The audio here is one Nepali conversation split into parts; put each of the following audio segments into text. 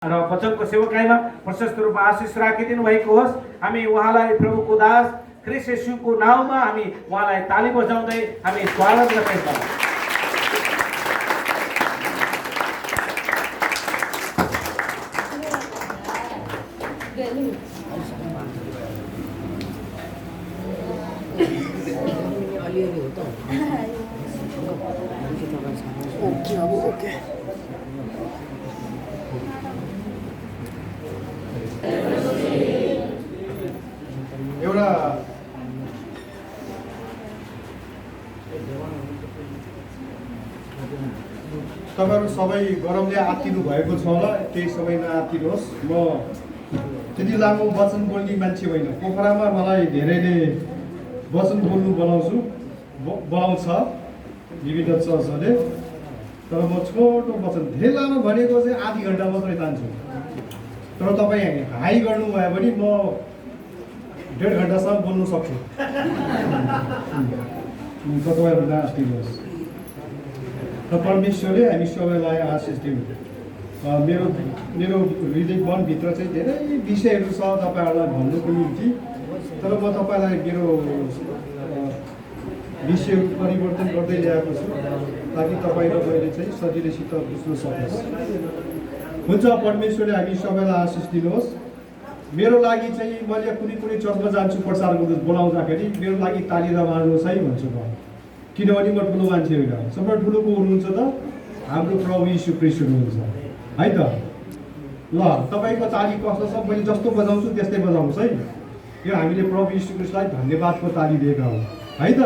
र वचनको सेवकाईमा प्रशस्त रूपमा आशिष राखिदिनु भएको होस्। हामी उहाँलाई प्रभुको दास ख्रीष्ट येशूको नाउँमा हामी उहाँलाई ताली बजाउँदै हामी स्वागत गर्छौँ। ओके एउटा तपाईँहरू सबै गरमले आत्तिनु भएको छ होला, केही समय नआत्तिनुहोस्। म त्यति लामो वचन बोल्ने मान्छे होइन। पोखरामा मलाई धेरैले वचन बोल्नु बोलाउँछ विविध चर्चहरूले, तर म छोटो वचन धेरै लामो भनेको चाहिँ आधी घन्टा मात्रै तान्छु। तर तपाईँ हाई गर्नुभयो भने म 1.5 घन्टासम्म बोल्नु सक्छु। तपाईँहरू नआत्तिनुहोस् र परमेश्वरले हामी सबैलाई आशिष दिनु। मेरो हृदय मनभित्र चाहिँ धेरै विषयहरू छ तपाईँहरूलाई भन्नुको निम्ति, तर म तपाईँलाई मेरो विषयहरू परिवर्तन गर्दै ल्याएको छु ताकि तपाईँ र मैले चाहिँ सजिलैसित बुझ्न सकोस्। हुन्छ, परमेश्वरले हामी सबैलाई आशिष दिनुहोस्। मेरो लागि चाहिँ मैले कुनै चर्चमा जान्छु प्रचार गर्नु बोलाउँदाखेरि मेरो लागि ताली नमार्नुहोस् है भन्छु म, किनभने म ठुलो मान्छे होइन। सबै ठुलो को हुनुहुन्छ त? हाम्रो प्रभु यीशु ख्रीष्ट हुनुहुन्छ है त। ल, तपाईँको ताली कस्तो छ? मैले जस्तो बजाउँछु त्यस्तै बजाउनुहोस् है। यो हामीले प्रभु यीशु ख्रीष्टलाई धन्यवादको ताली दिएका हौँ है त,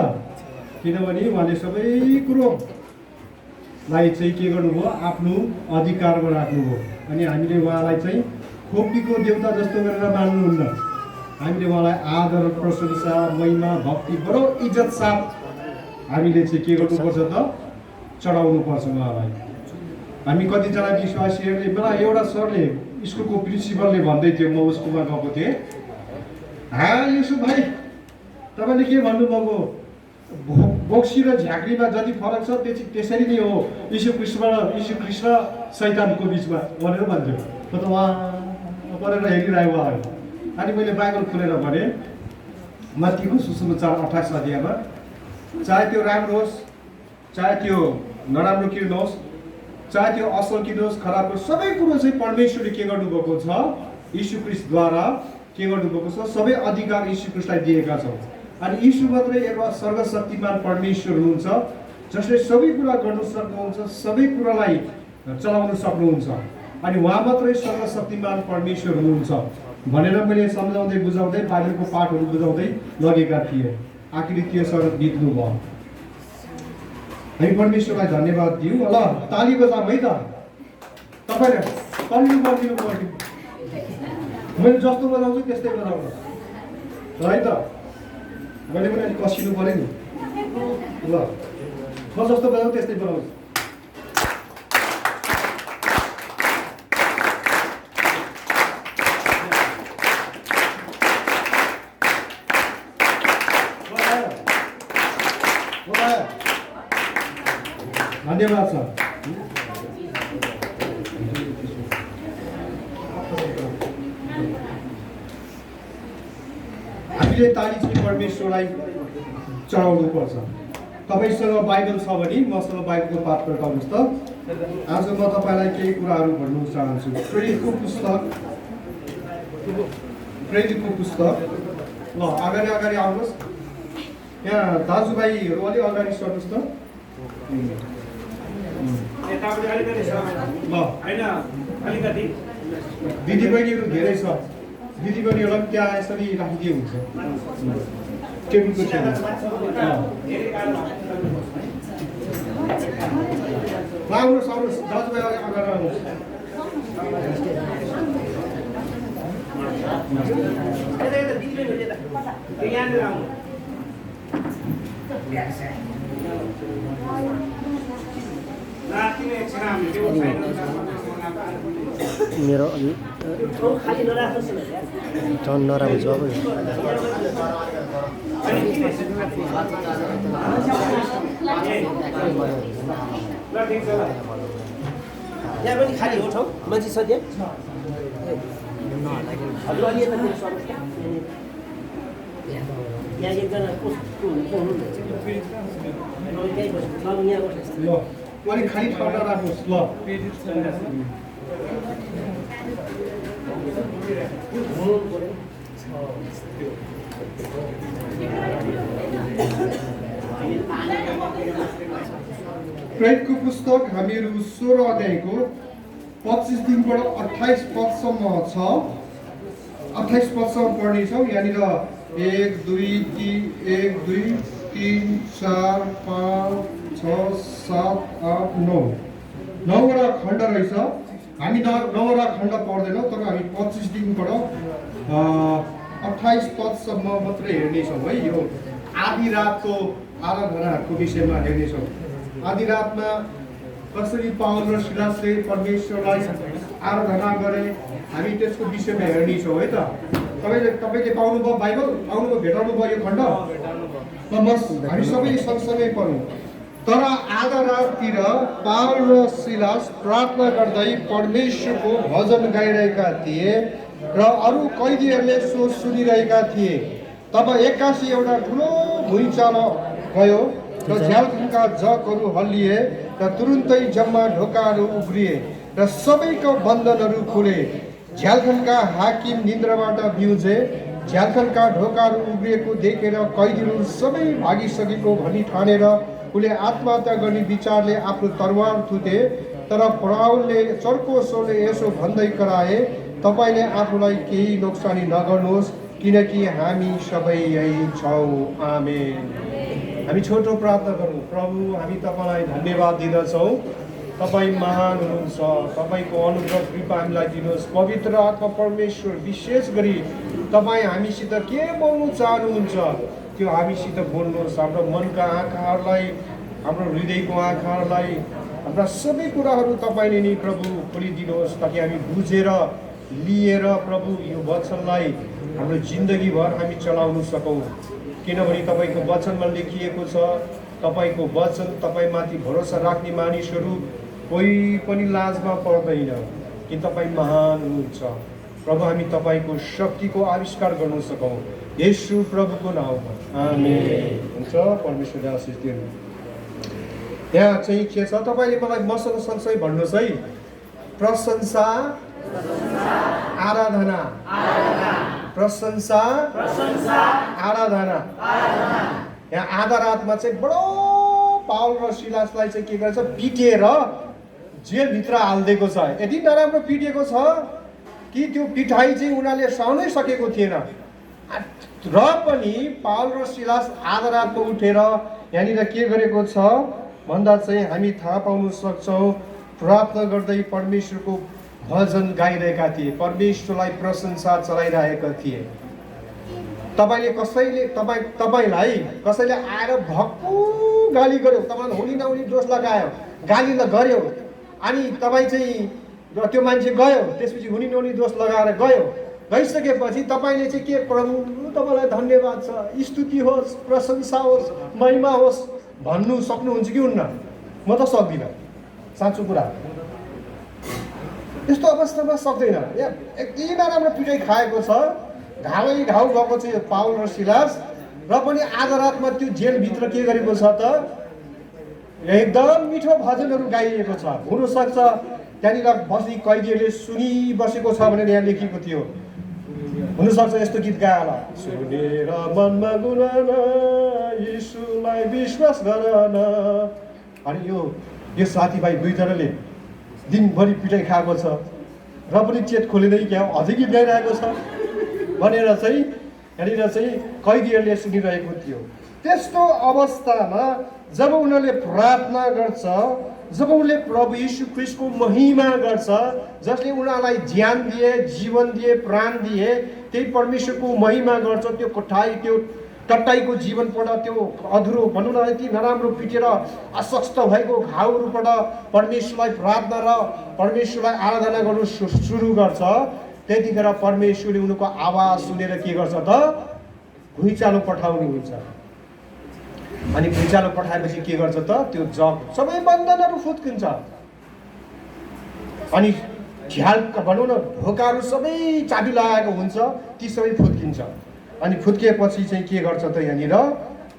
किनभने उहाँले सबै कुरोलाई चाहिँ के गर्नुभयो? आफ्नो अधिकारमा राख्नुभयो। अनि हामीले उहाँलाई चाहिँ खोपीको देवता जस्तो गरेर मान्नुहुन्न। हामीले उहाँलाई आदर, प्रशंसा, महिमा, भक्ति, बडो इज्जत साथ हामीले चाहिँ के गर्नुपर्छ त? चढाउनुपर्छ उहाँलाई। हामी कतिजना विश्वासीहरूले, मलाई एउटा सरले, स्कुलको प्रिन्सिपलले भन्दै थियो, म उसकोमा गएको थिएँ, यसो भाइ तपाईँले के भन्नुभएको? बोक्सी र झाँक्रीमा जति फरक छ त्यसरी नै हो यीशु ख्रीष्ट शैतानको बिचमा भनेर भन्थ्यो। म त उहाँ परेर हेरिरहेको उहाँहरू। अनि मैले बाइबल खोलेर भने मत्तीको सुसमाचार 28 अध्यायमा, चाहे त्यो राम्रो होस्, चाहे त्यो नराम्रो किन्नुहोस्, चाहे त्यो असल किन्नुहोस्, खराब होस्, सबै कुरो चाहिँ परमेश्वरले के गर्नुभएको छ? यीशु ख्रीष्टद्वारा के गर्नुभएको छ? सबै अधिकार यीशु ख्रीष्टलाई दिएका छौँ। अनि यीशु मात्रै एउटा सर्वशक्तिमान परमेश्वर हुनुहुन्छ जसले सबै कुरा गर्नु सक्नुहुन्छ, सबै कुरालाई चलाउन सक्नुहुन्छ। अनि उहाँ मात्रै सर्वशक्तिमान परमेश्वर हुनुहुन्छ भनेर मैले सम्झाउँदै बुझाउँदै बाइबलको पाठहरू बुझाउँदै लगेका थिएँ। आखिर त्यो सर बित्नु भयो। हामी परमेश्वरलाई धन्यवाद दिउँ। ल, ताली बजाऊँ है त। तपाईँले कन्टिन्यू गरिदिनु पर्यो। मैले जस्तो बजाउँछु त्यस्तै बजाउनु है त। मैले पनि अलिक कसिनु पऱ्यो नि। ल, म जस्तो बजाउँ त्यस्तै बजाउँछु। धन्यवाद सर। हामीले ताली चाहिँ परमेश्वरलाई चढाउनु पर्छ। तपाईँसँग बाइबल छ भने मसँग बाइबलको पाठ पढ्नुहोस् त। आज म तपाईँलाई केही कुराहरू भन्नु चाहन्छु। प्रेरितको पुस्तक। ल, अगाडि आउनुहोस्। यहाँ दाजुभाइहरू अलिक अगाडि सर्नुहोस् त। दिदी बहिनीहरू धेरै छ। दिदी बहिनीहरूलाई पनि त्यहाँ यसरी राखिदिए हुन्छ टेबलको छेउमा। आउनुहोस् दाजुभाइ अगाडि आउनुहोस्। मेरो झन् नराम्रो छ अब। यहाँ पनि खाली हो ठाउँ। मान्छे छ त्यहाँ हजुर अलि यता फेरि सर्नुहोस् त यहाँ एकजना कस्तो हुन्छ हुनुहुन्छ त्यहीँ बस्नु ल यहाँ बस्नुहोस् ल अलिक खाली ठाउँमा राख्नुहोस् ल प्रेरितको पुस्तक हामीहरू 16 अध्यायको 25 दिनबाट 28 पदसम्म छ 28 पदसम्म पढ्नेछौँ। यहाँनिर 1 2 3 4 5 6 7 8 9 9वटा खण्ड रहेछ। हामी 9वटा खण्ड पढ्दैनौँ तर हामी 25 दिनबाट 28 पदसम्म मात्रै हेर्नेछौँ है। यो आधी रातको आराधनाहरूको विषयमा हेर्नेछौँ। आधी रातमा कसरी पाउल र सिलासले परमेश्वरलाई आराधना गरे हामी त्यसको विषयमा हेर्नेछौँ है त। तपाईँले पाउनुभयो बाइबल पाउनुभयो भेटाउनु भयो यो खण्ड बस हामी सबै सँगसँगै पढौँ। तर आधा राततिर पाउल र सिलास प्रार्थना गर्दै परमेश्वरको भजन गाइरहेका थिए र अरू कैदीहरूले सो सुनिरहेका थिए। तब एक्कासी एउटा ठुलो भुइँचालो गयो र झ्यालखानका जगहरू हल्लिए र तुरुन्तै जम्मा ढोकाहरू उब्रिए र सबैको बन्धनहरू खुले। झ्यालखानका हाकिम निन्द्राबाट बिउजे। झ्यालखानका ढोकाहरू उब्रिएको देखेर कैदीहरू सबै भागिसकेको भनी ठानेर उसले आत्महत्या गर्ने विचारले आफ्नो तरवार थुते। तर पाउलले चर्को स्वरले यसो भन्दै कराए, तपाईँले आफूलाई केही नोक्सानी नगर्नुहोस् किनकि हामी सबै यही छौँ। आमेन। हामी छोटो प्रार्थना गरौँ। प्रभु हामी तपाईँलाई धन्यवाद दिँदछौँ। तपाईँ महान हुनुहुन्छ। तपाईँको अनुग्रह कृपा हामीलाई दिनुहोस्। पवित्र आत्मा परमेश्वर विशेष गरी तपाईँ हामीसित के बोल्नु चाहनुहुन्छ त्यो हामीसित बोल्नुहोस्। हाम्रो मनका आँखाहरूलाई हाम्रो हृदयको आँखाहरूलाई हाम्रा सबै कुराहरू तपाईँले नि प्रभु खोलिदिनुहोस् ताकि हामी बुझेर लिएर प्रभु यो वचनलाई हाम्रो जिन्दगीभर हामी चलाउन सकौँ। किनभने तपाईँको वचनमा लेखिएको छ तपाईँको वचन तपाईँमाथि भरोसा राख्ने मानिसहरू कोही पनि लाजमा पर्दैन कि तपाईँ महान हुनुहुन्छ। प्रभु हामी तपाईँको शक्तिको आविष्कार गर्न सकौँ येशू प्रभुको नाउँमा। आमेन। हुन्छ परमेश्वरले आशिष दिनु। यहाँ चाहिँ के छ तपाईँले मलाई मसँग सँगसँगै भन्नुहोस् है। प्रशंसा आराधना प्रशंसा आराधना। यहाँ आधा रातमा चाहिँ बडो पाउल र सिलासलाई चाहिँ के गर्छ पिटेर जेलभित्र हालिदिएको छ। यति नराम्रो पिटेको छ कि त्यो पिठाइ चाहिँ उनीहरूले सहनै सकेको थिएन। र पनि पाउल र सिलास आधा रातमा उठेर यहाँनिर के गरेको छ भन्दा चाहिँ हामी थाहा पाउन सक्छौँ प्रार्थना गर्दै परमेश्वरको भजन गाइरहेका थिए। परमेश्वरलाई प्रशंसा चलाइरहेका थिए। तपाईँलाई कसैले आएर भक्कु गाली गर्यो, तपाईँलाई हुने नहुने दोष लगायो, गाली गर्यो, अनि तपाईँ चाहिँ त्यो मान्छे गयो, त्यसपछि हुने नहुने दोष लगाएर गयो। गइसकेपछि तपाईँले चाहिँ के प्रभु तपाईँलाई धन्यवाद छ, स्तुति होस्, प्रशंसा होस्, महिमा होस् भन्नु सक्नुहुन्छ कि हुन्न? म त सक्दिनँ साँचो कुरा। यस्तो अवस्थामा सक्दैन। यति नराम्रो पिटाइ खाएको छ, घाउ भएको छ पाउल र सिलास। र पनि आधा रातमा त्यो जेलभित्र के गरेको छ त एकदम मिठो भजनहरू गाइएको छ। हुनसक्छ त्यहाँनिर बस्ने कैदीहरूले सुनिबसेको छ भनेर यहाँ लेखिएको थियो। हुनसक्छ यस्तो गीत गाएर सुनेर मनमा गुनान यीशुलाई विश्वास गर न। अनि यो साथीभाइ दुईजनाले दिनभरि पिटाइ खाएको छ र पनि चेत खोलेरै क्या अझै गीत गाइरहेको छ भनेर चाहिँ यहाँनिर चाहिँ कैदीहरूले सुनिरहेको थियो। त्यस्तो अवस्थामा जब उनीहरूले प्रार्थना गर्छ, जब उनले प्रभु यीशु ख्रीष्टको महिमा गर्छ, जसले उनीहरूलाई ज्यान दिए, जीवन दिए, प्राण दिए, त्यही परमेश्वरको महिमा गर्छ। त्यो त्यो टट्टाइको जीवनबाट, त्यो अधुरो भनौँ न यति नराम्रो पिटेर अस्वस्थ भएको घाउहरूबाट परमेश्वरलाई प्रार्थना र परमेश्वरलाई आराधना गर्नु सुरु गर्छ। त्यतिखेर परमेश्वरले उनको आवाज सुनेर के गर्छ त भुइँचालो पठाउनुहुन्छ। अनि भुइँचालो पठाएपछि के गर्छ त त्यो जग सबै बन्धनहरू फुत्किन्छ। अनि झ्याल भनौँ न ढोकाहरू सबै चाबी लगाएको हुन्छ, ती सबै फुत्किन्छ। अनि फुत्किएपछि चाहिँ के गर्छ त यहाँनिर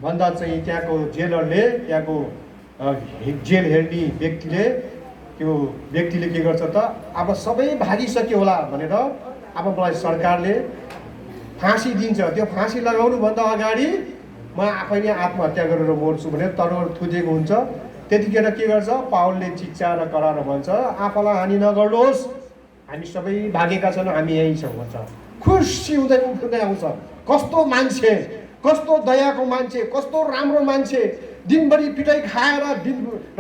भन्दा चाहिँ त्यहाँको जेलरले, त्यहाँको जेल हेर्ने व्यक्तिले के गर्छ त, अब सबै भागिसक्यो होला भनेर अब मलाई सरकारले फाँसी दिन्छ। त्यो फाँसी लगाउनुभन्दा अगाडि म आफै नै आत्महत्या गरेर मर्छु भनेर तरुवर थुतेको हुन्छ। त्यतिखेर के गर्छ, पावलले चिच्चाएर कराएर भन्छ, आफूलाई हानि नगर्नुहोस्, हामी सबै भागेका छौँ, हामी यहीँ छौँ भन्छ। खुसी हुँदै उठ्दै आउँछ। कस्तो मान्छे, कस्तो दयाको मान्छे, कस्तो राम्रो मान्छे। दिनभरि पिटाइ खाएर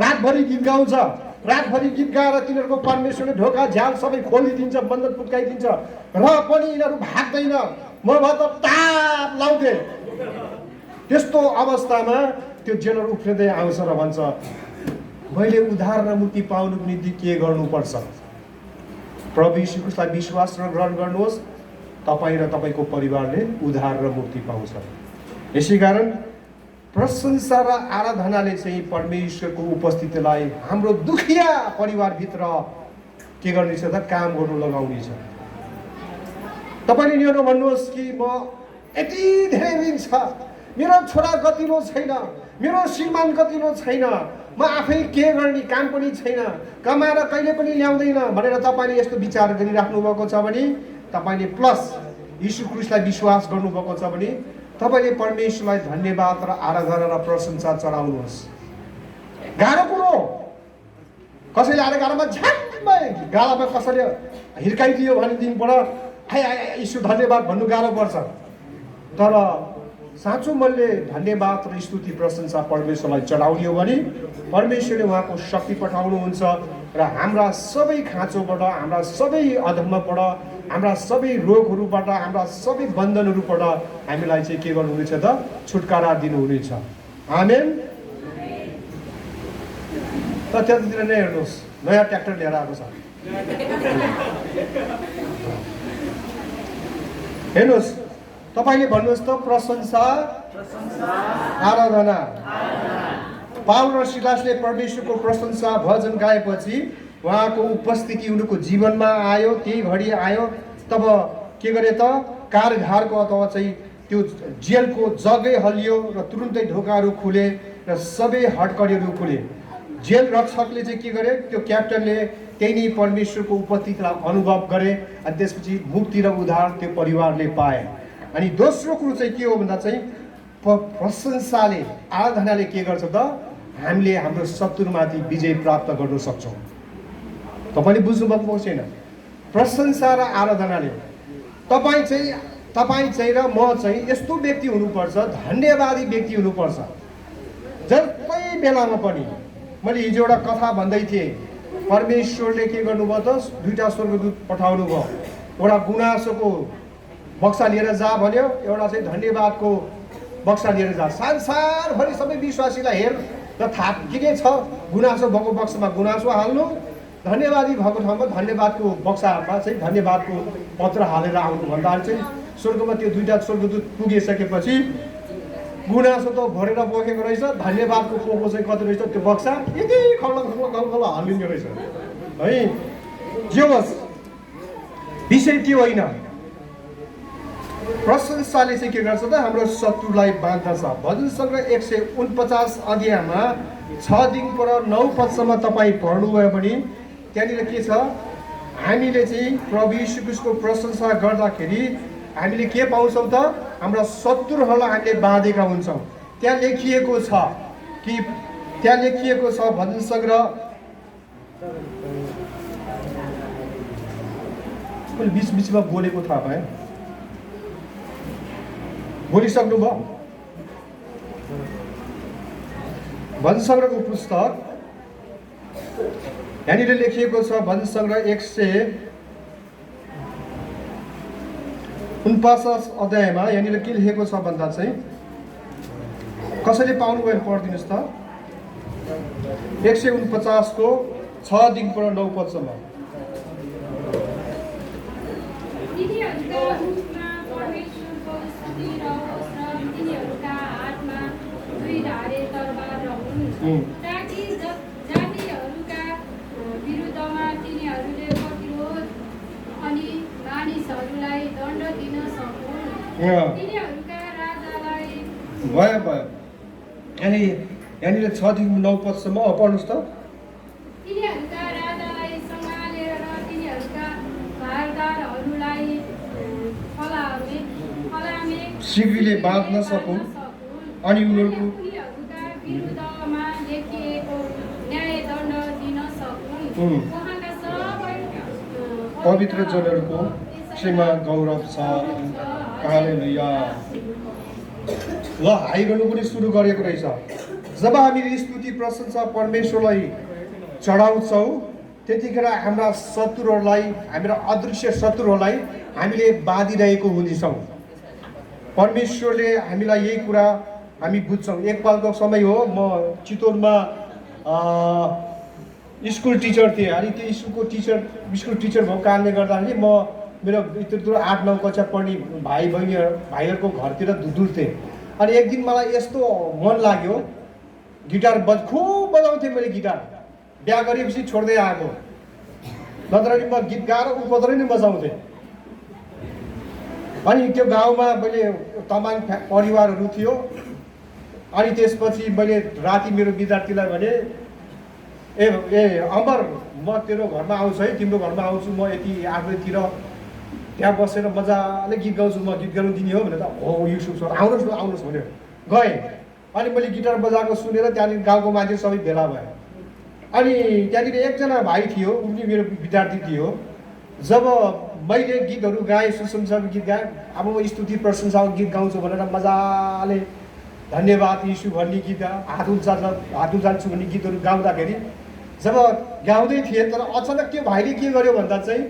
रातभरि गीत गाउँछ। रातभरि गीत गाएर तिनीहरूको परमेश्वरले ढोका झ्याल सबै खोलिदिन्छ, बन्धन पुत्काइदिन्छ, र पनि यिनीहरू भाग्दैन। म भए त ताप लाउँथेँ। त्यस्तो अवस्थामा त्यो जेलर उफ्रिँदै आउँछ र भन्छ, मैले उद्धार र मुक्ति पाउनुको निम्ति के गर्नुपर्छ? प्रभु यीशु ख्रीष्टलाई विश्वास र ग्रहण गर्नुहोस्, तपाईँ र तपाईँको परिवारले उद्धार र मुक्ति पाउँछ। यसै कारण प्रशंसा र आराधनाले चाहिँ परमेश्वरको उपस्थितिलाई हाम्रो दुखिया परिवारभित्र के गर्नेछ त, काम गर्नु लगाउनेछ। तपाईँले यो नभन्नुहोस् कि म यति धेरै ऋण छ, मेरो छोरा गतिलो छैन, मेरो श्रीमान गतिलो छैन, म आफै के गर्ने, काम पनि छैन, कमाएर कहिले पनि ल्याउँदैन भनेर तपाईँले यस्तो विचार गरिराख्नु भएको छ भने, तपाईँले प्लस यीशु ख्रीष्टलाई विश्वास गर्नुभएको छ भने तपाईँले परमेश्वरलाई धन्यवाद र आराधना र प्रशंसा चढाउनुहोस्। गाह्रो कुरो, कसैले आएर गाडामा झ्याम्मै गालामा कसैले हिर्काइदियो भने दिनबाट आइ यीशु धन्यवाद भन्नु गाह्रो पर्छ। तर साँचो मनले धन्यवाद र स्तुति प्रशंसा परमेश्वरलाई चढाउने हो भने परमेश्वरले उहाँको शक्ति पठाउनुहुन्छ र हाम्रा सबै खाँचोबाट, हाम्रा सबै अधर्मबाट, हाम्रा सबै रोगहरूबाट, हाम्रा सबै बन्धनहरूबाट हामीलाई चाहिँ के गर्नुहुनेछ त, छुटकारा दिनुहुनेछ। आमेन। त त्यतातिर नै हेर्नुहोस्, नयाँ ट्र्याक्टर लिएर आएको छ। हेर्नुहोस्, तपाईँले भन्नुहोस् त, प्रशंसा आराधना। पाउल र सिलासले परमेश्वरको प्रशंसा भजन गाएपछि उहाँको उपस्थिति उनको जीवनमा आयो। त्यही घडी आयो तब के गरे त, कारागारको अथवा चाहिँ त्यो जेलको जगै हल्लियो र तुरुन्तै ढोकाहरू खुले र सबै हडकडीहरू खुले। जेल रक्षकले चाहिँ के गरे, त्यो क्याप्टनले त्यही नै परमेश्वरको उपस्थितिलाई अनुभव गरे अनि त्यसपछि मुक्ति र उद्धार त्यो परिवारले पाए। अनि दोस्रो कुरो चाहिँ के हो भन्दा चाहिँ प्रशंसाले, आराधनाले के गर्छ त, हामीले हाम्रो शत्रुमाथि विजय प्राप्त गर्न सक्छौँ। तपाईँले बुझ्नुभएको छैन? प्रशंसा र आराधनाले तपाईँ चाहिँ र म चाहिँ यस्तो व्यक्ति हुनुपर्छ, धन्यवादी व्यक्ति हुनुपर्छ। जस्तै बेलामा पनि मैले हिजो एउटा कथा भन्दै थिएँ, परमेश्वरले के गर्नुभयो त, दुईटा स्वर्गदूत पठाउनु भयो। एउटा गुनासोको बक्सा लिएर जा भन्यो, एउटा चाहिँ धन्यवादको बक्सा लिएर जा। संसारभरि सबै विश्वासीलाई हेर र थाकिने छ, गुनासो भएको बक्सामा गुनासो हाल्नु, धन्यवादी भएको ठाउँमा धन्यवादको बक्सामा चाहिँ धन्यवादको पत्र हालेर आउनु भन्दा चाहिँ स्वर्गमा त्यो दुईटा स्वर्गदूत पुगिसकेपछि गुनासो त भरेर बोकेको रहेछ, धन्यवादको पोको चाहिँ कति रहेछ, त्यो बक्सा यति खल्ल हालिदिने रहेछ है। जे होस्, विषय त्यो होइन। प्रशंसाले चाहिँ के गर्छ त, हाम्रो शत्रुलाई बाँध्दछ। भजन सङ्ग्रह 149 अध्यायमा 6 देखि 9 पदसम्म तपाईँ पढ्नुभयो भने त्यहाँनिर के छ, हामीले चाहिँ प्रभु यीशु ख्रीष्टको प्रशंसा गर्दाखेरि हामीले के पाउँछौँ त, हाम्रा शत्रुहरूलाई हामीले बाँधेका हुन्छौँ। त्यहाँ लेखिएको छ भजन सङ्ग्रह बिचमा बोलेको थाहा पाएँ, बोलिसक्नुभयो। भजन सङ्ग्रहको पुस्तक यहाँनिर लेखिएको छ, भजन सङ्ग्रह 149 अध्यायमा यहाँनिर के लेखेको छ भन्दा चाहिँ, कसैले पाउनुभयो पढिदिनुहोस् त, 149 को 6 देखि 9 पदसम्म। ताकि जातिहरूका विरुद्धमा तिनीहरूले प्रतिरोध मानिसहरूलाई दण्ड दिन सकुन्। तिनीहरूका राजालाई भयो भयो यहाँनिर 6 देखि 9 पदसम्म पढ्नुहोस् त। तिनीहरूका राजालाई सँगालेर र तिनीहरूका भारदारहरूलाई फलामे सिक्रीले बाँध्न सकुन् अनि उनीहरूको उनीहरूका विरुद्धमा लेखिएको न्यायदण्ड दिन सकुन्। उहाँका सबै पवित्र जनहरूको विषयमा गौरव छ। हालेलुया। ल हाइरहनु पनि सुरु गरेको रहेछ। जब हामीले स्तुति प्रशंसा परमेश्वरलाई चढाउँछौँ त्यतिखेर हाम्रा शत्रुहरूलाई, हाम्रा अदृश्य शत्रुहरूलाई हामीले बाँधिरहेको हुनेछौँ। परमेश्वरले हामीलाई यही कुरा हामी बुझ्छौँ। एकपल्टको समय हो, म चितवनमा स्कुल टिचर थिएँ। अनि त्यो स्कुल टिचर भएको कारणले गर्दाखेरि म मेरो यत्रो 8-9 कक्षा पढ्ने भाइहरूको घरतिर डुल्थेँ। अनि एक दिन मलाई यस्तो मन लाग्यो, गिटार खुब बजाउँथेँ मैले गिटार। बिहा गरेपछि छोड्दै आएको, नत्र नि म गीत गाएर उपद्रो नै बजाउँथेँ। अनि त्यो गाउँमा मैले तमाङ परिवारहरू थियो। अनि त्यसपछि मैले राति मेरो विद्यार्थीलाई भने, ए अमर, म तेरो घरमा आउँछु है, तिम्रो घरमा आउँछु म यति 8 बजीतिर, त्यहाँ बसेर मजाले गीत गाउँछु, म गीत गाउनु दिने हो भने त हो युसुफ सर आउनुहोस् भन्यो। गएँ। अनि मैले गिटार बजाएको सुनेर त्यहाँनिर गाउँको मान्छे सबै भेला भयो। अनि त्यहाँनिर एकजना भाइ थियो, उनी मेरो विद्यार्थी थियो। जब मैले गीतहरू गाएँ, सुसंसारको गीत गाएँ, अब म स्तुति प्रशंसाको गीत गाउँछु भनेर मजाले धन्यवाद यीशु भन्ने गीत, हात उचाल्छु भन्ने गीतहरू गाउँदाखेरि जब गाउँदै थिएँ, तर अचानक त्यो भाइले के गर्यो भन्दा चाहिँ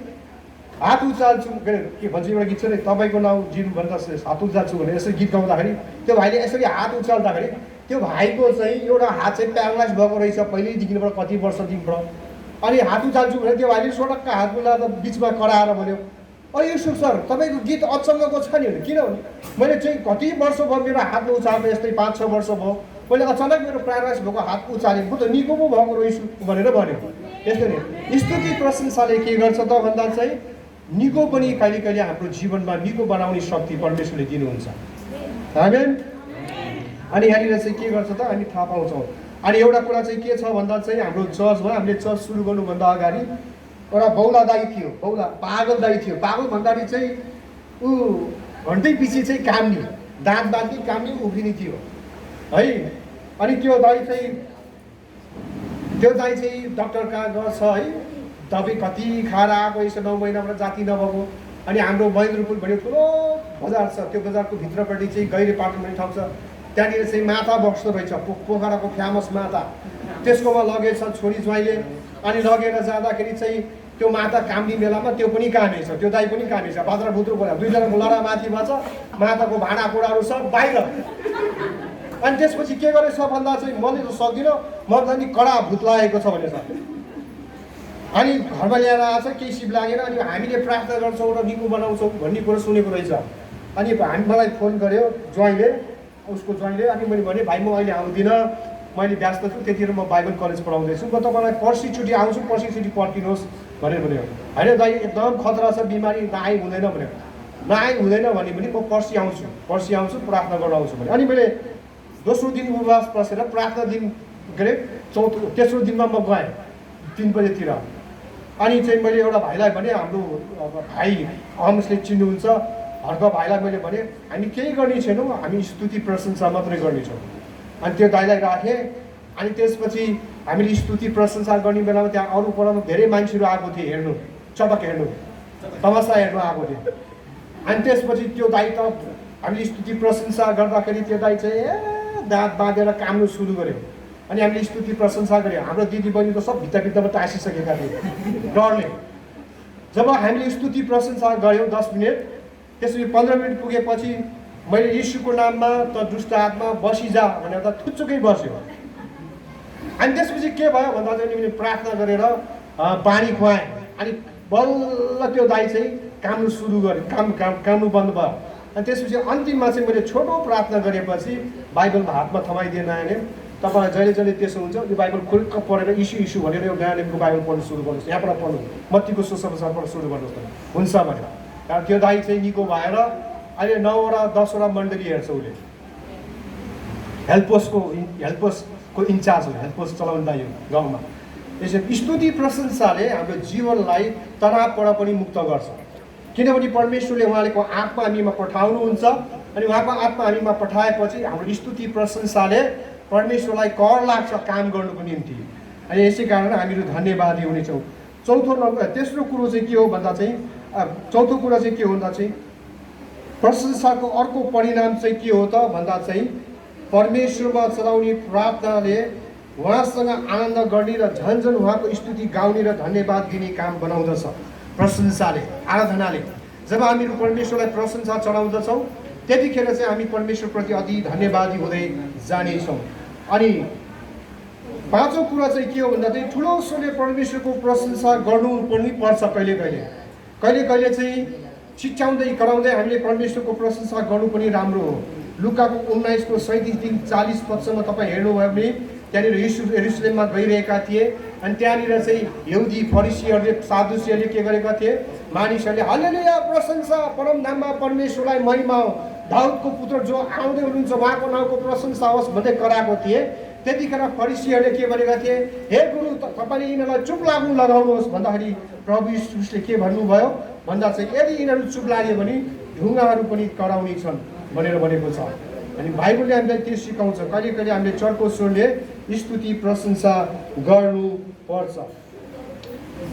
हात उचाल्छु के भन्छ एउटा गीत छ नि, तपाईँको नाउँ जिरु भन्दा हात उचाल्छु भनेर यसरी गीत गाउँदाखेरि त्यो भाइले यसरी हात उचाल्दाखेरि त्यो भाइको चाहिँ एउटा हात चाहिँ प्यारालाइज भएको रहेछ पहिल्यैदेखिबाट, कति वर्षदेखिबाट। अनि हात उचाल्छु भनेर त्यो भाइले सोटक्क हात उचालेर बिचमा कराएर भन्यो, युसुफ सर तपाईँको गीत अचम्मको छ नि। किनभने मैले चाहिँ कति वर्ष भयो मेरो हात उचालेको, यस्तै 5-6 वर्ष भयो, मैले अचानक मेरो प्यारालाइज भएको हात उचालेको, म त निको पो भएको रहेछु भनेर भन्यो। यस्तो नि स्तुति प्रशंसाले के गर्छ त भन्दा चाहिँ निको पनि कहिले कहिले हाम्रो जीवनमा निको बनाउने शक्ति परमेश्वरले दिनुहुन्छ। आमेन। अनि यहाँनिर चाहिँ के गर्छ त हामी थाहा पाउँछौँ। अनि एउटा कुरा चाहिँ के छ भन्दा चाहिँ हाम्रो चर्चमा हामीले चर्च सुरु गर्नुभन्दा अगाडि एउटा बौला दाई थियो, पागल दाई थियो। पागल भन्दाखेरि चाहिँ ऊ घन्टै पछि चाहिँ काम्ने, दाँत बाँध्ने काम्ने उफ्रिने थियो है। अनि त्यो दाई चाहिँ डक्टर कहाँ गर्छ है, दबाई कति खाएर आएको, यसो 9 महिनाबाट जाति नभएको। अनि हाम्रो महेन्द्रपुर भन्ने ठुलो बजार छ, त्यो बजारको भित्रपट्टि चाहिँ गैरे पाटन भन्ने ठाउँ छ, त्यहाँनिर चाहिँ माता बस्दो रहेछ, पोखराको फेमस माता। त्यसकोमा लगेछ छोरी ज्वाइँले। अनि लगेर जाँदाखेरि चाहिँ त्यो माता काम्ने बेलामा त्यो पनि कामेछ, त्यो दाई पनि कामेछ, बात्रा बुत्रो बोला, दुईजनाको लडा माथि भएछ, माताको भाँडाकुँडाहरू सब बाहिर। अनि त्यसपछि के गरेछ भन्दा चाहिँ मैले त सक्दिनँ, मलाई नि कडा भूत लागेको छ भनेछ। अनि घरमा ल्याएर आएछ, केही सिप लागेर। अनि हामीले प्रार्थना गर्छौँ र निको बनाउँछौँ भन्ने कुरो सुनेको रहेछ। अनि मलाई फोन गर्यो ज्वाइँले, उसको ज्वाइँले। अनि मैले भने भाइ म अहिले आउँदिनँ, मैले व्यस्त छु, त्यतिखेर म बाइबल कलेज पढाउँदैछु, म तपाईँलाई पर्सिचोटि आउँछु, पर्सिचोटि पर्खिनुहोस् भनेर भन्यो। होइन दाइ एकदम खतरा छ, बिमारी नआइ हुँदैन भन्यो। नआइ हुँदैन भने पनि म पर्सि आउँछु प्रार्थना गर्न आउँछु भने। अनि मैले दोस्रो दिन उपवास बसेर प्रार्थना दिन के अरे तेस्रो दिनमा म गएँ 3 बजेतिर। अनि चाहिँ मैले एउटा भाइलाई भने, हाम्रो भाइ अहमसले चिन्नुहुन्छ, हर्क भाइलाई मैले भने हामी केही गर्ने छैनौँ, हामी स्तुति प्रशंसा मात्रै गर्नेछौँ। अनि त्यो दाइलाई राखेँ। अनि त्यसपछि हामीले स्तुति प्रशंसा गर्ने बेलामा त्यहाँ अरू पढाउनु धेरै मान्छेहरू आएको थिए, हेर्नु चटक हेर्नु तमासा हेर्नु आएको थियो। अनि त्यसपछि त्यो दाइ त हामीले स्तुति प्रशंसा गर्दाखेरि त्यो दाइ चाहिँ दाँत बाँधेर काम्नु सुरु गर्यो। अनि हामीले स्तुति प्रशंसा गऱ्यौँ। हाम्रो दिदीबहिनी त सब भित्तामा टाँसिसकेका थिए डरले। जब हामीले स्तुति प्रशंसा गऱ्यौँ 10 मिनट, त्यसपछि 15 मिनट पुगेपछि मैले यीशुको नाममा त दुष्ट आत्मा बसिजा भनेर त थुच्चुकै बस्यो। अनि त्यसपछि के भयो भन्दा चाहिँ मैले प्रार्थना गरेर पानी खुवाएँ। अनि बल्ल त्यो दाइ चाहिँ काम्नु सुरु गर्यो, काम्नु बन्द भयो। अनि त्यसपछि अन्तिममा चाहिँ मैले छोटो प्रार्थना गरेपछि बाइबल हातमा थमाइदिए नानीले, तपाईँलाई जहिले जहिले त्यसो हुन्छ यो बाइबल खुल्क पढेर यीशु भनेर यो नयाँ नेमको बाइबल पढ्नु सुरु गर्नुहोस्, यहाँबाट पढ्नु, मत्तीको सुसमाचार पढ्नु सुरु गर्नुहोस्। हुन्छ भने कारण त्यो दाइ चाहिँ निको भएर अहिले 9वटा 10वटा मण्डली हेर्छ उसले। हेल्पपोस्टको इन्चार्ज हो, हेल्पपोस्ट चलाउने दाइ हो गाउँमा। यसरी स्तुति प्रशंसाले हाम्रो जीवनलाई तनावबाट पनि मुक्त गर्छ, किनभने परमेश्वरले उहाँको आत्मा हामीमा पठाउनुहुन्छ अनि उहाँको आत्मा हामीमा पठाएपछि हाम्रो स्तुति प्रशंसाले परमेश्वरलाई कर लाग्छ काम गर्नुको निम्ति। अनि यसै कारण हामीहरू धन्यवादी हुनेछौँ। तेस्रो कुरो चाहिँ के हो भन्दा चाहिँ चौथो कुरा चाहिँ के हो भन्दा चाहिँ प्रशंसाको अर्को परिणाम चाहिँ के हो त भन्दा चाहिँ परमेश्वरमा चलाउने प्रार्थनाले उहाँसँग आनन्द गर्ने र झन्झन उहाँको स्तुति गाउने र धन्यवाद दिने काम बनाउँदछ। प्रशंसाले, आराधनाले जब हामीहरू परमेश्वरलाई प्रशंसा चढाउँदछौँ त्यतिखेर चाहिँ हामी परमेश्वरप्रति अति धन्यवादी हुँदै जानेछौँ। अनि पाँचौँ कुरा चाहिँ के हो भन्दा चाहिँ ठुलो स्वरले परमेश्वरको प्रशंसा गर्नु पनि पर्छ। कहिले कहिले चाहिँ चिच्याउँदै कराउँदै हामीले परमेश्वरको प्रशंसा गर्नु पनि राम्रो हो। लुकाको 19:37-40 तपाईँ हेर्नुभयो भने त्यहाँनिर यरुशलेममा गइरहेका थिए अनि त्यहाँनिर चाहिँ यहुदी फरिसीहरूले सादुसीहरूले के गरेका थिए, मानिसहरूले हल्लेलुया प्रशंसा परम नाममा परमेश्वरलाई महिमा हो, दाउदको पुत्र जो आउँदै हुनुहुन्छ उहाँको नाउँको प्रशंसा होस् भन्दै कराएको थिए। त्यतिखेर फरिसीहरूले के गरेका थिए, हे गुरु तपाईँले यिनीहरूलाई चुप लाग्नु लगाउनुहोस् भन्दाखेरि प्रभु यीशुले के भन्नुभयो भन्दा चाहिँ यदि यिनीहरू चुप लाग्यो भने ढुङ्गाहरू पनि कराउने छन् भनेर भनेको छ। अनि बाइबलले हामीलाई त्यो सिकाउँछ। कहिले कहिले हामीले चर्को स्वरले स्तुति प्रशंसा गर्नुपर्छ।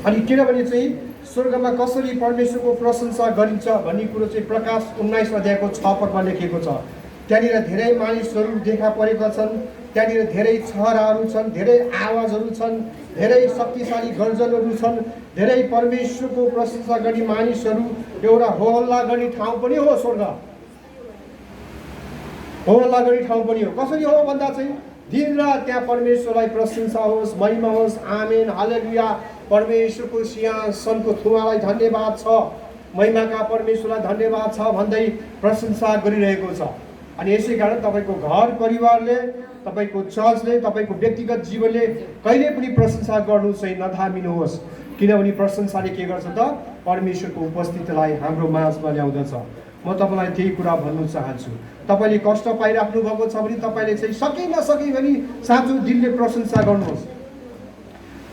अनि किनभने चाहिँ स्वर्गमा कसरी परमेश्वरको प्रशंसा गरिन्छ भन्ने कुरो चाहिँ प्रकाश 19:6 लेखेको छ। त्यहाँनिर धेरै मानिसहरू देखा परेका छन्, त्यहाँनिर धेरै छहराहरू छन्, धेरै आवाजहरू छन्, धेरै शक्तिशाली गर्जनहरू छन्, धेरै परमेश्वरको प्रशंसा गर्ने मानिसहरू, एउटा होहल्ला गर्ने ठाउँ पनि हो स्वर्ग। होहल्ला गर्ने ठाउँ पनि हो। कसरी हो भन्दा चाहिँ दिनरात त्यहाँ परमेश्वरलाई प्रशंसा होस्, महिमा होस्, आमेन हालेलुया, परमेश्वरको सिंहासनको थुमालाई धन्यवाद छ, महिमाका परमेश्वरलाई धन्यवाद छ भन्दै प्रशंसा गरिरहेको छ। अनि यसै कारण तपाईँको घर परिवारले, तपाईँको चर्चले, तपाईँको व्यक्तिगत जीवनले कहिले पनि प्रशंसा गर्नु चाहिँ नथामिनुहोस्, किनभने प्रशंसाले के गर्छ त परमेश्वरको उपस्थितिलाई हाम्रो माझमा ल्याउँदछ। म तपाईँलाई त्यही कुरा भन्नु चाहन्छु। तपाईँले कष्ट पाइराख्नु भएको छ भने तपाईँले चाहिँ सके नसके भने साँचो दिलले प्रशंसा गर्नुहोस्।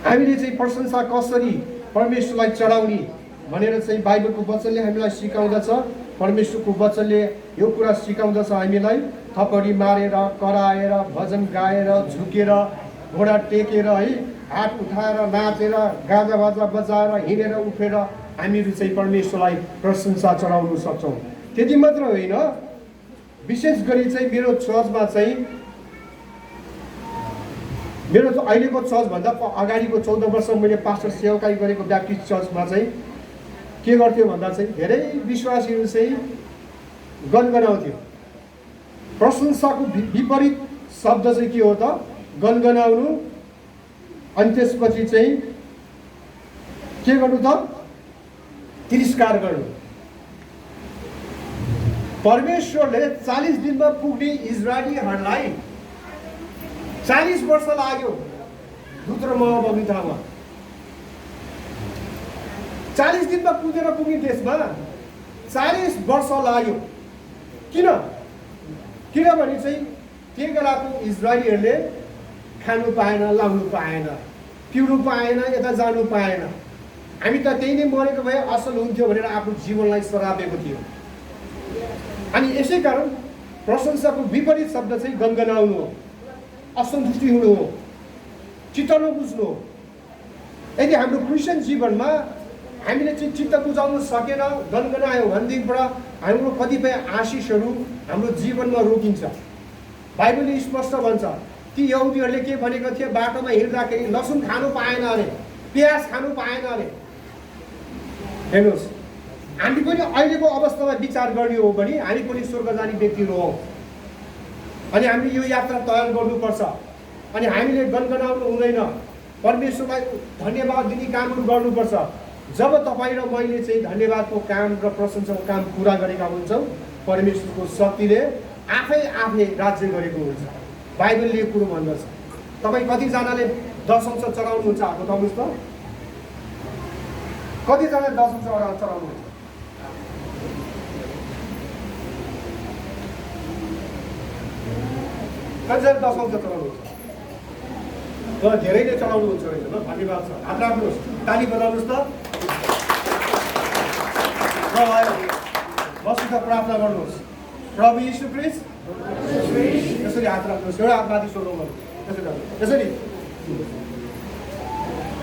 हामीले चाहिँ प्रशंसा कसरी परमेश्वरलाई चढाउने भनेर चाहिँ बाइबलको वचनले हामीलाई सिकाउँदछ। परमेश्वरको वचनले यो कुरा सिकाउँदछ हामीलाई, थपडी मारेर, कराएर, भजन गाएर, झुकेर, घोडा टेकेर, है हात उठाएर, नाचेर, गाजा बाजा बजाएर, हिँडेर उठेर हामीहरू चाहिँ परमेश्वरलाई प्रशंसा चढाउन सक्छौँ। त्यति मात्र होइन, विशेष गरी चाहिँ मेरो चर्चमा चाहिँ मेरो अहिलेको चर्चभन्दा अगाडिको 14 वर्ष मैले पास्टर सेवकाई गरेको ब्याप्टिस्ट चर्चमा चाहिँ के गर्थ्यो भन्दा चाहिँ धेरै विश्वासीहरू चाहिँ गनगनाउँथ्यो। प्रशंसाको विपरीत शब्द चाहिँ के हो त गनगनाउनु, अनि त्यसपछि चाहिँ के गर्नु त तिरस्कार गर्नु। परमेश्वरले 40 दिनमा पुग्ने इजरायलीहरूलाई 40 वर्ष लाग्यो दुत्र बगैँचामा। 40 दिनमा पुग्ने देशमा 40 वर्ष लाग्यो। किनभने चाहिँ त्यो बेलाको इजरायलीहरूले खानु पाएन, लाउनु पाएन, पिउनु पाएन, यता जानु पाएन। हामी त त्यही नै मरेको भए असल हुन्थ्यो भनेर आफ्नो जीवनलाई सरापेको थियो। अनि यसै कारण प्रशंसाको विपरीत शब्द चाहिँ गनगनाउनु हो, असन्तुष्टि हुनु हो, चित्त नबुझ्नु हो। यदि हाम्रो क्रिस्चियन जीवनमा हामीले चाहिँ चित्त बुझाउन सकेन, गनगनायो भनेदेखिबाट हाम्रो कतिपय आशिषहरू हाम्रो जीवनमा रोकिन्छ। बाइबलले स्पष्ट भन्छ, ती यहुदीहरूले के भनेको थियो, बाटोमा हिँड्दाखेरि लसुन खानु पाएन अरे, प्याज खानु पाएन अरे। हेर्नुहोस्, हामी पनि अहिलेको अवस्थामा विचार गर्ने हो भने हामी पनि स्वर्ग जाने व्यक्तिहरू हौँ। अनि हामीले यो यात्रा तयार गर्नुपर्छ। अनि हामीले गनगनाउनु हुँदैन, परमेश्वरलाई धन्यवाद दिने कामहरू गर्नुपर्छ। जब तपाईँ र मैले चाहिँ धन्यवादको काम र प्रशंसाको काम पुरा गरेका हुन्छौँ, परमेश्वरको शक्तिले आफै राज्य गरेको हुन्छ। बाइबलले यो कुरो भन्दछ। तपाईँ कतिजनाले दशंश चढाउनुहुन्छ आएको, तपाईँस् त कतिजनाले दशंश चढाउनुहुन्छ? कतिजना दशांश चढाउनुहुन्छ? ल धेरैले चढाउनुहुन्छ रहेछ। ल धन्यवाद छ। हात राख्नुहोस्, ताली बजाउनुहोस् त। ल आयो बसेर प्रार्थना गर्नुहोस्। प्रभु यीशु ख्रीष्ट यसरी हात राख्नुहोस्, एउटा हात माथि सोध्नु गर्नु, यसरी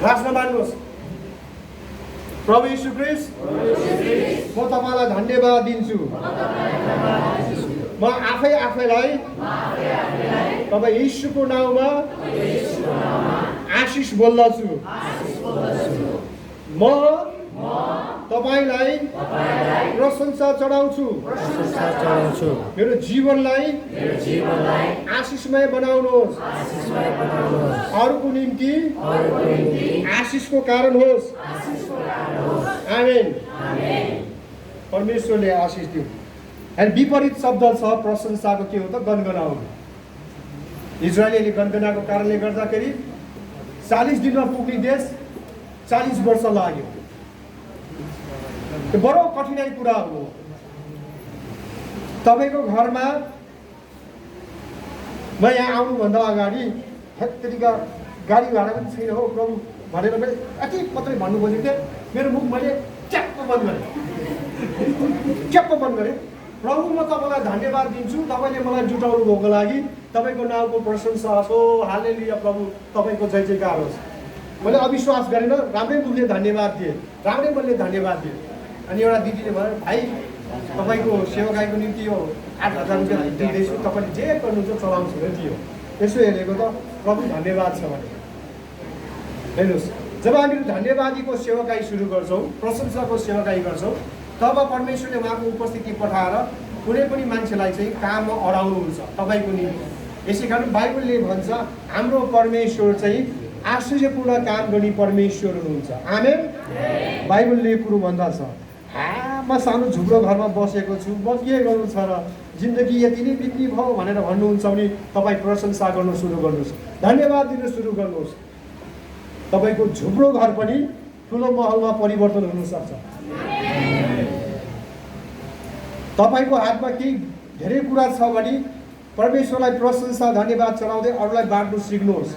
लास नमान्नुहोस्। प्रभु यीशु ख्रीष्ट म तपाईँलाई धन्यवाद दिन्छु। म आफैलाई तपाईँ यीशुको नाउँमा आशिष बोल्दछु। म तपाईँलाई प्रशंसा चढाउँछु। मेरो जीवनलाई आशिषमय बनाउनुहोस्। अरूको निम्ति आशिषको कारण होस्। आमेन। परमेश्वरले आशिष दियो। अनि विपरीत शब्द छ प्रशंसाको, के हो त? गनगनाउनु। इजरायलीले गनगनाको कारणले गर्दाखेरि 40 दिनमा पुग्ने देश 40 वर्ष लाग्यो। त्यो बडो कठिनाइ कुराहरू हो। तपाईँको घरमा म यहाँ आउनुभन्दा अगाडि हेत्तेरिका गाडी भाडा पनि छैन हो प्रभु भनेर मैले यति मात्रै भन्नु खोजेको थिएँ। मेरो मुख मैले च्याप्प बन्द गरेँ। प्रभु म तपाईँलाई धन्यवाद दिन्छु, तपाईँले मलाई जुटाउनु भएको लागि। तपाईँको नामको प्रशंसा होस्। हो हालेलुया प्रभु, तपाईँको जय जयकार होस्। मैले अविश्वास गरेन, राम्रै मुखले धन्यवाद दिएँ, राम्रै मनले धन्यवाद दिएँ। अनि एउटा दिदीले भन्यो, भाइ तपाईँको सेवाकाईको निम्ति यो 8,000 रुपियाँ दिँदैछु, तपाईँले जे गर्नुहुन्छ चलाउँछु भने दियो। यसो हेरेको त प्रभु धन्यवाद छ भने। हेर्नुहोस्, जब हामीले धन्यवादीको सेवाकाई सुरु गर्छौँ, प्रशंसाको सेवाकाई गर्छौँ, तब परमेश्वरले उहाँको उपस्थिति पठाएर कुनै पनि मान्छेलाई चाहिँ काममा अडाउनुहुन्छ तपाईँको निम्ति। यसै कारण बाइबलले भन्छ हाम्रो परमेश्वर चाहिँ आश्चर्यपूर्ण काम गर्ने परमेश्वर हुनुहुन्छ। आमेन। बाइबलले यो कुरो भन्दछ, म सानो झुम्रो घरमा बसेको छु, म के गर्नु छ र, जिन्दगी यति नै बिक्री भयो भनेर भन्नुहुन्छ भने तपाईँ प्रशंसा गर्नु सुरु गर्नुहोस्, धन्यवाद दिनु सुरु गर्नुहोस्। तपाईँको झुम्रो घर पनि ठुलो महलमा परिवर्तन हुनसक्छ। तपाईँको हातमा केही धेरै कुरा छ भने परमेश्वरलाई प्रशंसा धन्यवाद चढाउँदै अरूलाई बाँड्नु सिक्नुहोस्।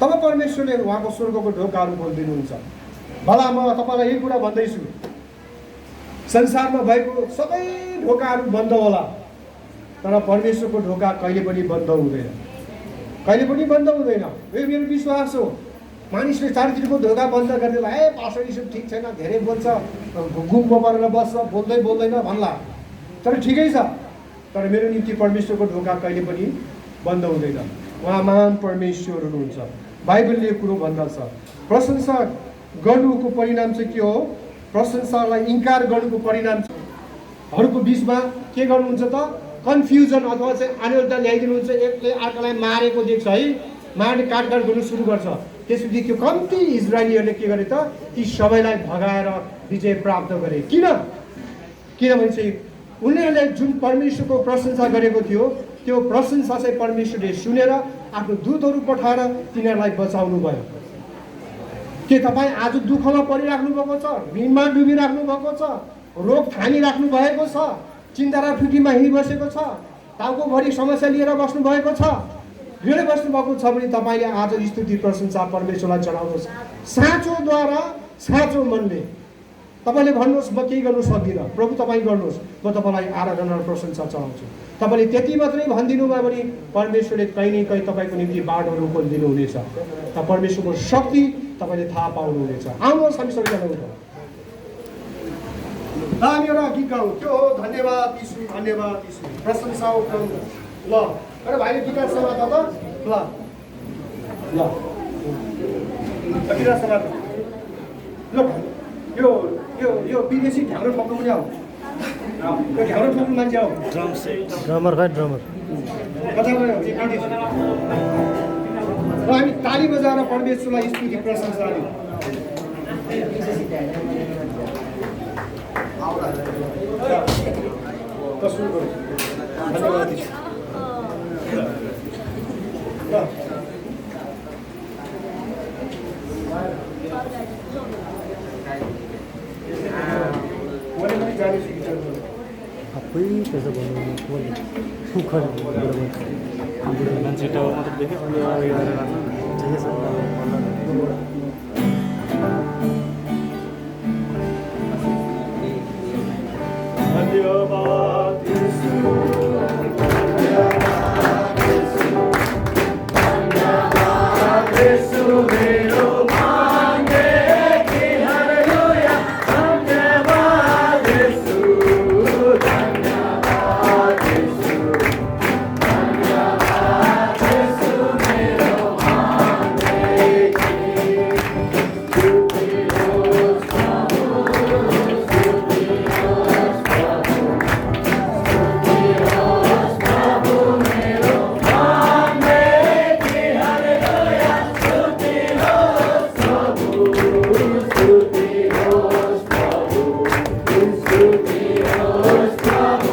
तब परमेश्वरले उहाँको स्वर्गको ढोकाहरू खोलिदिनुहुन्छ। भला म तपाईँलाई यही कुरा भन्दैछु, संसारमा भएको सबै ढोकाहरू बन्द होला, तर परमेश्वरको ढोका कहिले पनि बन्द हुँदैन, कहिले पनि बन्द हुँदैन। यो मेरो विश्वास हो। मानिसले चारतिरको ढोका बन्द गरिदिएर ए पास्टर यीशु ठिक छैन, धेरै बोल्छ, गुम्बो परेर बस्छ, बोल्दैन भन्ला, तर ठिकै छ। तर मेरो निम्ति परमेश्वरको ढोका कहिले पनि बन्द हुँदैन। उहाँ महान परमेश्वर हुनुहुन्छ। बाइबलले कुरो भन्दछ प्रशंसा गर्नुको परिणाम चाहिँ के हो? प्रशंसालाई इन्कार गर्नुको परिणाम अरूको बिचमा के गर्नुहुन्छ त? कन्फ्युजन अथवा चाहिँ अनिलता ल्याइदिनुहुन्छ। एकले अर्कालाई मारेको देख्छ है, मार्ने काटकाट गर्नु सुरु गर्छ। त्यसपछि त्यो कम्ती इजरायलीहरूले के गरे त? ती सबैलाई भगाएर विजय प्राप्त गरे। किनभने चाहिँ उनीहरूले जुन परमेश्वरको प्रशंसा गरेको थियो, त्यो प्रशंसा चाहिँ परमेश्वरले सुनेर आफ्नो दूतहरू पठाएर तिनीहरूलाई बचाउनु भयो। के तपाईँ आज दुःखमा परिराख्नु भएको छ? ऋणमा डुबिराख्नु भएको छ? रोग थामिराख्नु भएको छ? चिन्ता र फिटीमा हिँडिबसेको छ? टाउकोभरि समस्या लिएर बस्नु भएको छ? भिड बस्नु भएको छ भने तपाईँले आज स्तुति प्रशंसा परमेश्वरलाई चढाउनुहोस् साँचोद्वारा, साँचो मनले। तपाईँले भन्नुहोस् म केही गर्नु सक्दिनँ, प्रभु तपाईँ गर्नुहोस्, म तपाईँलाई आराधना र प्रशंसा चढाउँछु। तपाईँले त्यति मात्रै भनिदिनु भयो भने परमेश्वरले कहीँ न कहीँ तपाईँको निम्ति बाटोहरू खोलिदिनु हुनेछ। त परमेश्वरको शक्ति तपाईँले थाहा पाउनुहुनेछ। आउनुहोस् हामी सबैजना उठौँ। हामी एउटा गीत गाउँ। त्यो हो धन्यवाद यीशु, धन्यवाद यीशु, प्रशंसा उठाउँ। ल अरे भाइले गिटार समात त ल ल गिटार समात ल। यो विदेशी ढ्याङ्ग्रो ठोक्नु पनि आऊ। यो ढ्याङ्ग्रो ठोक्नु मान्छे आऊ। ड्रमर खै ड्रमर कता गयो? र हामी ताली बजाएर परमेश्वरलाई स्तुति प्रशंसा दिउँ। त सुरु गरौँ। धन्यवाद दिन्छु। मैले पनि जानेछु गिटार गर्नु। आफै त्यसो भन्नु मान्छे टाउ मात्र देख्यो अनि अगाडि गएर राख्नु ठिकै छ धन्यवाद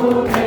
Amen.